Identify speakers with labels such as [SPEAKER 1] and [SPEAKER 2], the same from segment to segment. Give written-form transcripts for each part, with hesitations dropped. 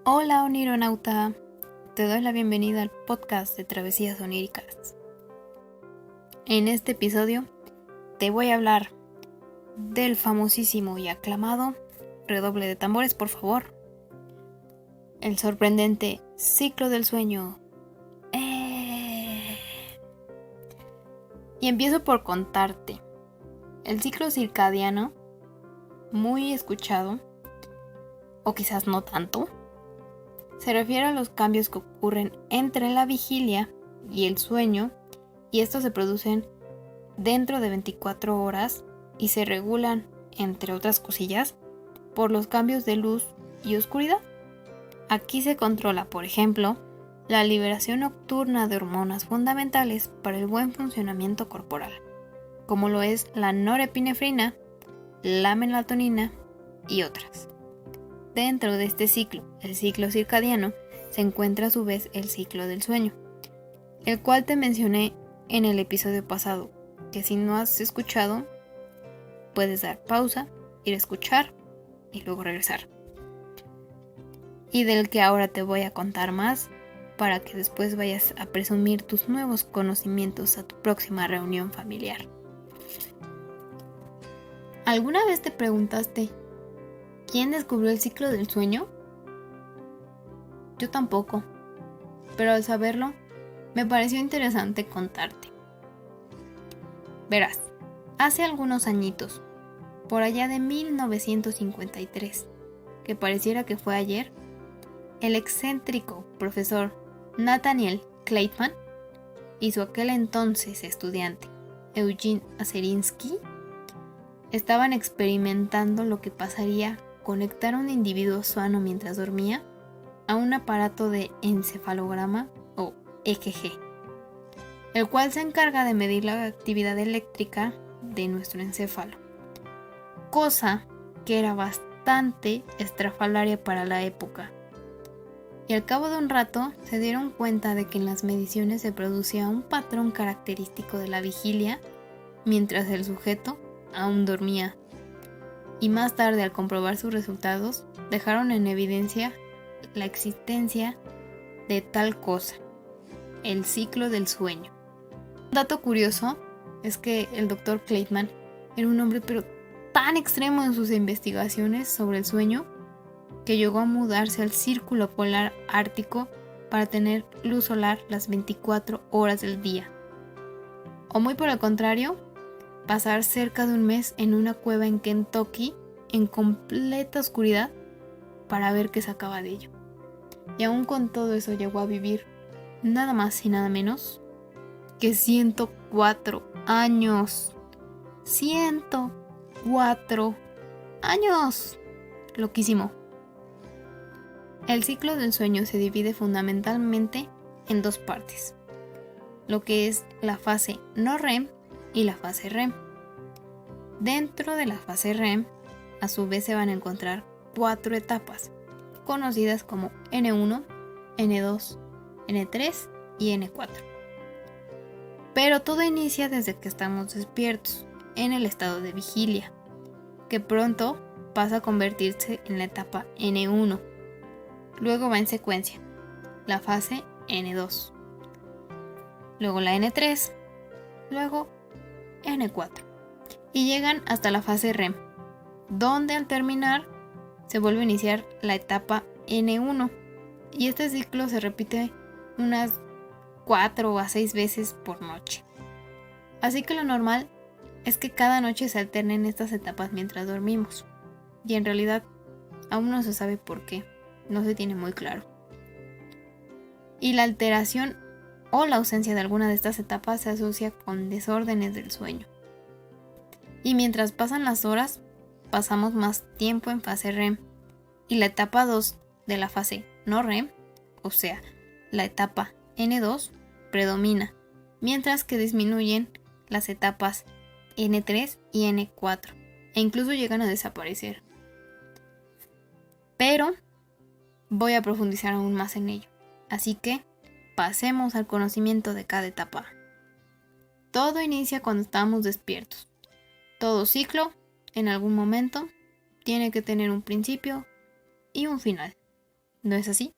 [SPEAKER 1] Hola onironauta, te doy la bienvenida al podcast de Travesías Oníricas. En este episodio te voy a hablar del famosísimo y aclamado, redoble de tambores por favor, el sorprendente ciclo del sueño. Y empiezo por contarte, el ciclo circadiano, muy escuchado, o quizás no tanto, se refiere a los cambios que ocurren entre la vigilia y el sueño, y estos se producen dentro de 24 horas y se regulan, entre otras cosillas, por los cambios de luz y oscuridad. Aquí se controla, por ejemplo, la liberación nocturna de hormonas fundamentales para el buen funcionamiento corporal, como lo es la norepinefrina, la melatonina y otras. Dentro de este ciclo, el ciclo circadiano, se encuentra a su vez el ciclo del sueño, el cual te mencioné en el episodio pasado, que si no has escuchado, puedes dar pausa, ir a escuchar y luego regresar. Y del que ahora te voy a contar más, para que después vayas a presumir tus nuevos conocimientos a tu próxima reunión familiar. ¿Alguna vez te preguntaste quién descubrió el ciclo del sueño? Yo tampoco, pero al saberlo, me pareció interesante contarte. Verás, hace algunos añitos, por allá de 1953, que pareciera que fue ayer, el excéntrico profesor Nathaniel Kleitman y su aquel entonces estudiante Eugene Aserinsky estaban experimentando lo que pasaría conectar a un individuo sano mientras dormía a un aparato de encefalograma o EKG, el cual se encarga de medir la actividad eléctrica de nuestro encéfalo, cosa que era bastante estrafalaria para la época. Y al cabo de un rato se dieron cuenta de que en las mediciones se producía un patrón característico de la vigilia mientras el sujeto aún dormía. Y más tarde, al comprobar sus resultados, dejaron en evidencia la existencia de tal cosa, el ciclo del sueño. Un dato curioso es que el Dr. Kleitman era un hombre pero tan extremo en sus investigaciones sobre el sueño que llegó a mudarse al círculo polar ártico para tener luz solar las 24 horas del día. O muy por el contrario, pasar cerca de un mes en una cueva en Kentucky en completa oscuridad para ver qué sacaba de ello. Y aún con todo eso llegó a vivir nada más y nada menos que 104 años. 104 años. Loquísimo. El ciclo del sueño se divide fundamentalmente en dos partes, lo que es la fase no REM y la fase REM. Dentro de la fase REM, a su vez se van a encontrar 4 etapas, conocidas como N1, N2, N3 y N4. Pero todo inicia desde que estamos despiertos, en el estado de vigilia, que pronto pasa a convertirse en la etapa N1. Luego va en secuencia, la fase N2, luego la N3, luego N4, y llegan hasta la fase REM, donde al terminar se vuelve a iniciar la etapa N1, y este ciclo se repite unas 4 a 6 veces por noche. Así que lo normal es que cada noche se alternen estas etapas mientras dormimos, y en realidad aún no se sabe por qué, no se tiene muy claro. Y la alteración o la ausencia de alguna de estas etapas se asocia con desórdenes del sueño. Y mientras pasan las horas, pasamos más tiempo en fase REM, y la etapa 2 de la fase no REM, o sea, la etapa N2, predomina, mientras que disminuyen las etapas N3 y N4, e incluso llegan a desaparecer. Pero voy a profundizar aún más en ello, así que pasemos al conocimiento de cada etapa. Todo inicia cuando estamos despiertos. Todo ciclo, en algún momento, tiene que tener un principio y un final. ¿No es así?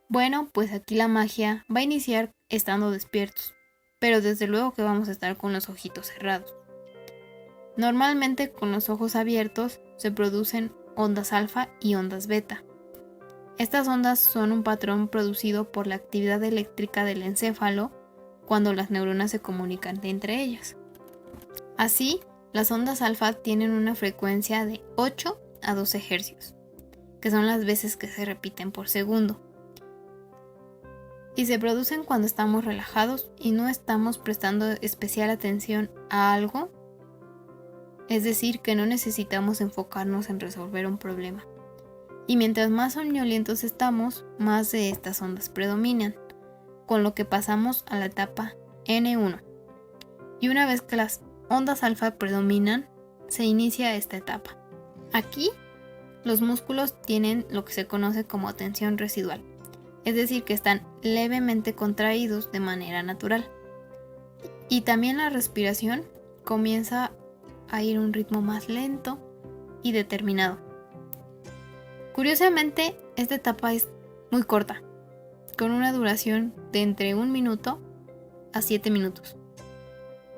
[SPEAKER 1] Bueno, pues aquí la magia va a iniciar estando despiertos, pero desde luego que vamos a estar con los ojitos cerrados. Normalmente con los ojos abiertos se producen ondas alfa y ondas beta. Estas ondas son un patrón producido por la actividad eléctrica del encéfalo cuando las neuronas se comunican entre ellas. Así, las ondas alfa tienen una frecuencia de 8 a 12 Hz, que son las veces que se repiten por segundo. Y se producen cuando estamos relajados y no estamos prestando especial atención a algo, es decir, que no necesitamos enfocarnos en resolver un problema. Y mientras más somnolientos estamos, más de estas ondas predominan, con lo que pasamos a la etapa N1. Y una vez que las ondas alfa predominan, se inicia esta etapa. Aquí, los músculos tienen lo que se conoce como tensión residual, es decir, que están levemente contraídos de manera natural. Y también la respiración comienza a ir a un ritmo más lento y determinado. Curiosamente, esta etapa es muy corta, con una duración de entre 1 minuto a 7 minutos.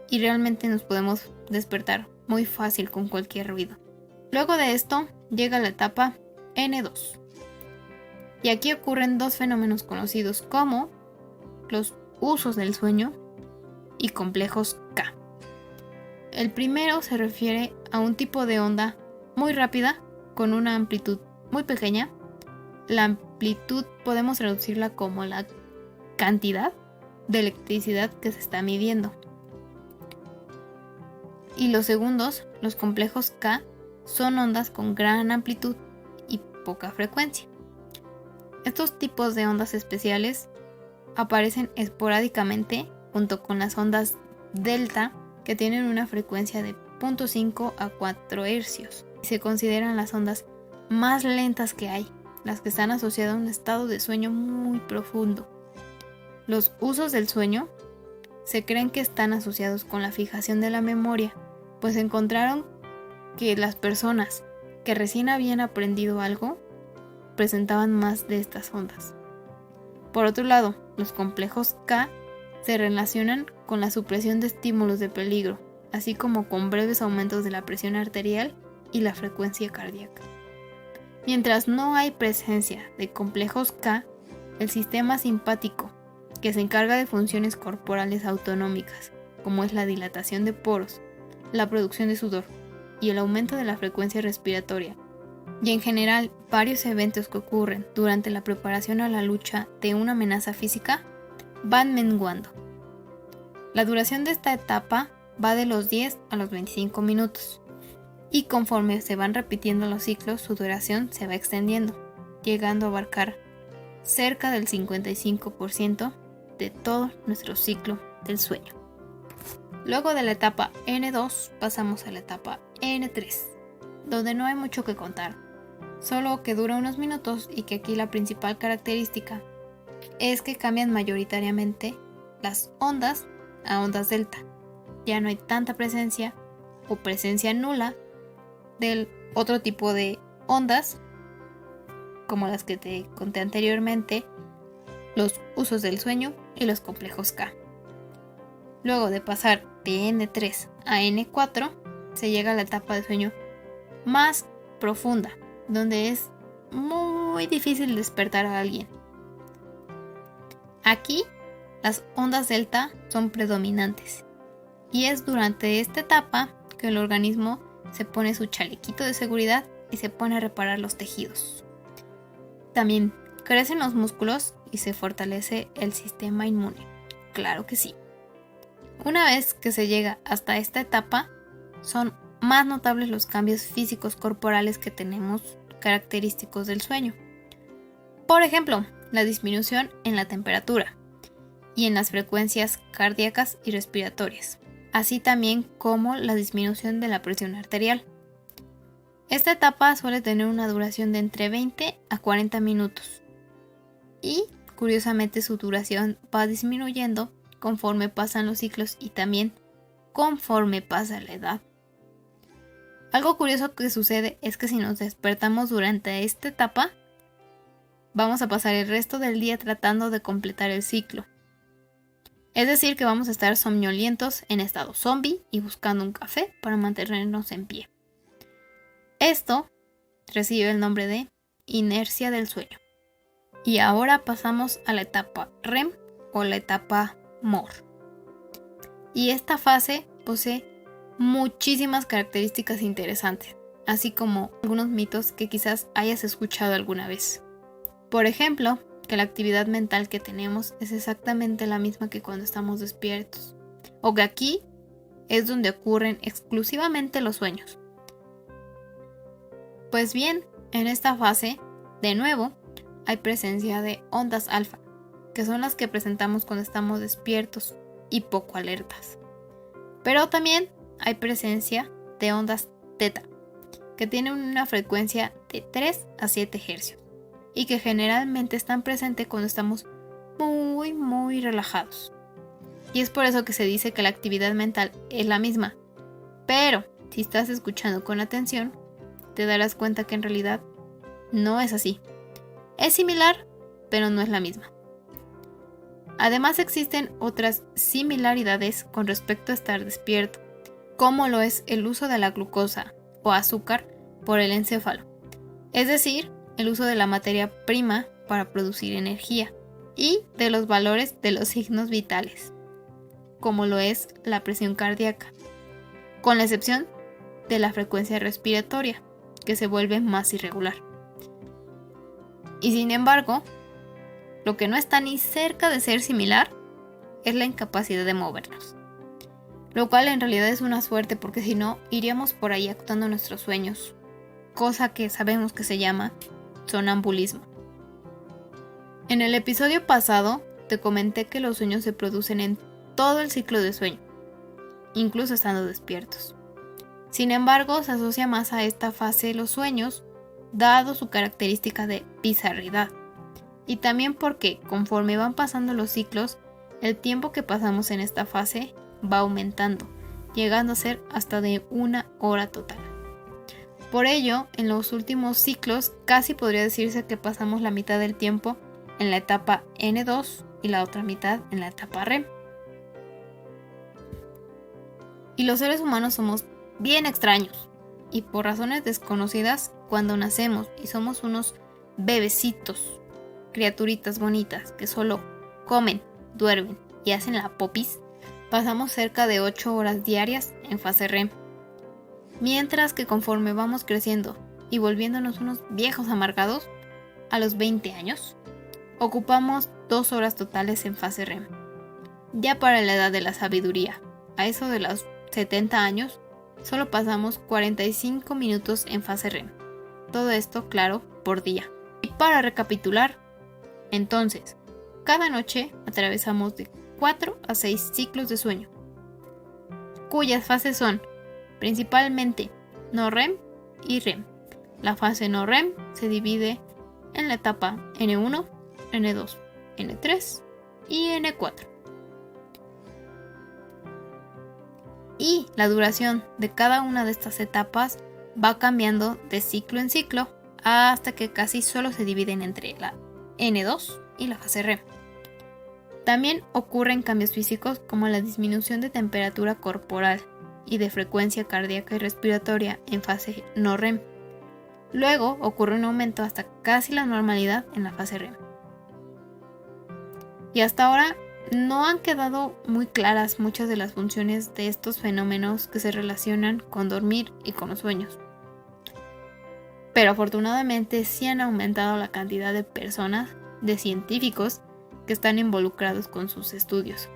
[SPEAKER 1] Y realmente nos podemos despertar muy fácil con cualquier ruido. Luego de esto, llega la etapa N2. Y aquí ocurren dos fenómenos conocidos como los usos del sueño y complejos K. El primero se refiere a un tipo de onda muy rápida con una amplitud muy pequeña. La amplitud podemos reducirla como la cantidad de electricidad que se está midiendo. Y los segundos, los complejos K, son ondas con gran amplitud y poca frecuencia. Estos tipos de ondas especiales aparecen esporádicamente junto con las ondas delta, que tienen una frecuencia de 0.5 a 4 Hz. Se consideran las ondas más lentas que hay, las que están asociadas a un estado de sueño muy profundo. Los usos del sueño se creen que están asociados con la fijación de la memoria, pues encontraron que las personas que recién habían aprendido algo presentaban más de estas ondas. Por otro lado, los complejos K se relacionan con la supresión de estímulos de peligro, así como con breves aumentos de la presión arterial y la frecuencia cardíaca. Mientras no hay presencia de complejos K, el sistema simpático, que se encarga de funciones corporales autonómicas, como es la dilatación de poros, la producción de sudor y el aumento de la frecuencia respiratoria, y en general varios eventos que ocurren durante la preparación a la lucha de una amenaza física, van menguando. La duración de esta etapa va de los 10 a los 25 minutos, y conforme se van repitiendo los ciclos, su duración se va extendiendo, llegando a abarcar cerca del 55% de todo nuestro ciclo del sueño. Luego de la etapa N2 pasamos a la etapa N3, donde no hay mucho que contar, solo que dura unos minutos y que aquí la principal característica es que cambian mayoritariamente las ondas a ondas delta. Ya no hay tanta presencia o presencia nula del otro tipo de ondas, como las que te conté anteriormente, los usos del sueño y los complejos K. Luego de pasar de N3 a N4, se llega a la etapa de sueño más profunda, donde es muy difícil despertar a alguien. Aquí, las ondas delta son predominantes, y es durante esta etapa que el organismo se pone su chalequito de seguridad y se pone a reparar los tejidos. También crecen los músculos y se fortalece el sistema inmune. Claro que sí. Una vez que se llega hasta esta etapa, son más notables los cambios físicos corporales que tenemos característicos del sueño. Por ejemplo, la disminución en la temperatura y en las frecuencias cardíacas y respiratorias, así también como la disminución de la presión arterial. Esta etapa suele tener una duración de entre 20 a 40 minutos y, curiosamente, su duración va disminuyendo conforme pasan los ciclos y también conforme pasa la edad. Algo curioso que sucede es que si nos despertamos durante esta etapa, vamos a pasar el resto del día tratando de completar el ciclo. Es decir, que vamos a estar somnolientos en estado zombie y buscando un café para mantenernos en pie. Esto recibe el nombre de inercia del sueño. Y ahora pasamos a la etapa REM o la etapa MOR. Y esta fase posee muchísimas características interesantes, así como algunos mitos que quizás hayas escuchado alguna vez. Por ejemplo, que la actividad mental que tenemos es exactamente la misma que cuando estamos despiertos, o que aquí es donde ocurren exclusivamente los sueños. Pues bien, en esta fase, de nuevo, hay presencia de ondas alfa, que son las que presentamos cuando estamos despiertos y poco alertas. Pero también hay presencia de ondas teta, que tienen una frecuencia de 3 a 7 Hz y que generalmente están presentes cuando estamos muy relajados. Y es por eso que se dice que la actividad mental es la misma. Pero si estás escuchando con atención, te darás cuenta que en realidad no es así. Es similar, pero no es la misma. Además existen otras similaridades con respecto a estar despierto, como lo es el uso de la glucosa o azúcar por el encéfalo, es decir, el uso de la materia prima para producir energía y de los valores de los signos vitales, como lo es la presión cardíaca, con la excepción de la frecuencia respiratoria, que se vuelve más irregular. Y sin embargo, lo que no está ni cerca de ser similar es la incapacidad de movernos, lo cual en realidad es una suerte porque si no, iríamos por ahí actuando nuestros sueños, cosa que sabemos que se llama sonambulismo. En el episodio pasado te comenté que los sueños se producen en todo el ciclo de sueño, incluso estando despiertos. Sin embargo, se asocia más a esta fase de los sueños, dado su característica de bizarridad, y también porque conforme van pasando los ciclos, el tiempo que pasamos en esta fase va aumentando, llegando a ser hasta de 1 hora total. Por ello, en los últimos ciclos casi podría decirse que pasamos la mitad del tiempo en la etapa N2 y la otra mitad en la etapa REM. Y los seres humanos somos bien extraños, y por razones desconocidas, cuando nacemos y somos unos bebecitos, criaturitas bonitas que solo comen, duermen y hacen la popis, pasamos cerca de 8 horas diarias en fase REM. Mientras que conforme vamos creciendo y volviéndonos unos viejos amargados, a los 20 años, ocupamos 2 horas totales en fase REM. Ya para la edad de la sabiduría, a eso de los 70 años, solo pasamos 45 minutos en fase REM. Todo esto, claro, por día. Y para recapitular, entonces, cada noche atravesamos de 4 a 6 ciclos de sueño, cuyas fases son principalmente no REM y REM. La fase no REM se divide en la etapa N1, N2, N3 y N4. Y la duración de cada una de estas etapas va cambiando de ciclo en ciclo hasta que casi solo se dividen entre la N2 y la fase REM. También ocurren cambios físicos como la disminución de temperatura corporal y de frecuencia cardíaca y respiratoria en fase no REM. Luego ocurre un aumento hasta casi la normalidad en la fase REM. Y hasta ahora no han quedado muy claras muchas de las funciones de estos fenómenos que se relacionan con dormir y con los sueños. Pero afortunadamente sí han aumentado la cantidad de personas, de científicos, que están involucrados con sus estudios.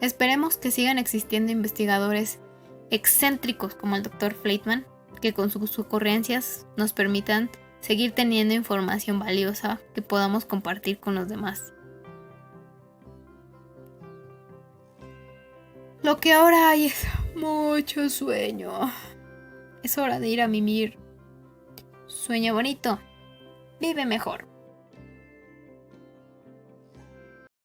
[SPEAKER 1] Esperemos que sigan existiendo investigadores excéntricos como el Dr. Fleitman, que con sus ocurrencias nos permitan seguir teniendo información valiosa que podamos compartir con los demás. Lo que ahora hay es mucho sueño. Es hora de ir a mimir. Sueña bonito, vive mejor.